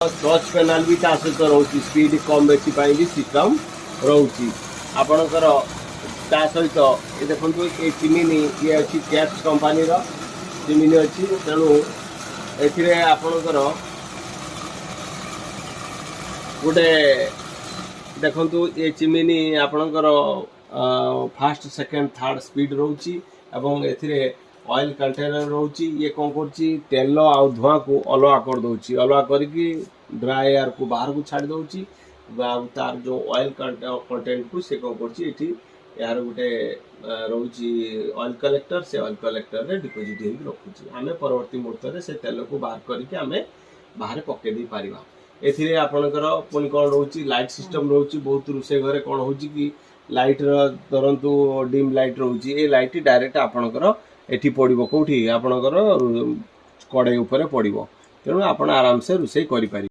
Touch penal भी ता सहित रोची स्पीड कम बेसी भी सिस्टम रोची आपणकर ता सहित ये देखो ये चिमिनी ये अच्छी कैप्स कंपनी चिमिनी अच्छी तेणु ए आपणकर गोटे देखु ये चिमिनी आपणकर फास्ट सेकेंड थर्ड स्पीड रोची एवं ए ऑयल कंटेनर रोची ये कौन करची तेल आ धुआं को अलगा कर दोची अलगा करके ड्राई एयर को बाहर को छाड़ दोची तार जो ऑयल कंटेंट को से कौन करची एठी यार गोटे रोची ऑयल कलेक्टर से ऑयल कलेक्टर रे डिपोजिट हे रखुची आमे परवर्ती मुहूर्त रे से तेल को बाहर करके आमे बाहर पके दी पारिबा एथिरे आपनकर पुनी कोन रोची लाइट सिस्टम रोची बहुत रुसे घरे कोन होची कि लाइट रो तरंतु डिम लाइट रोची ए लाइट डायरेक्ट आपनकर एठी पड़िबो कोठी आपनकर कड़ाई ऊपर पड़िबो तेणु आपण आराम से रुसे करि पारि।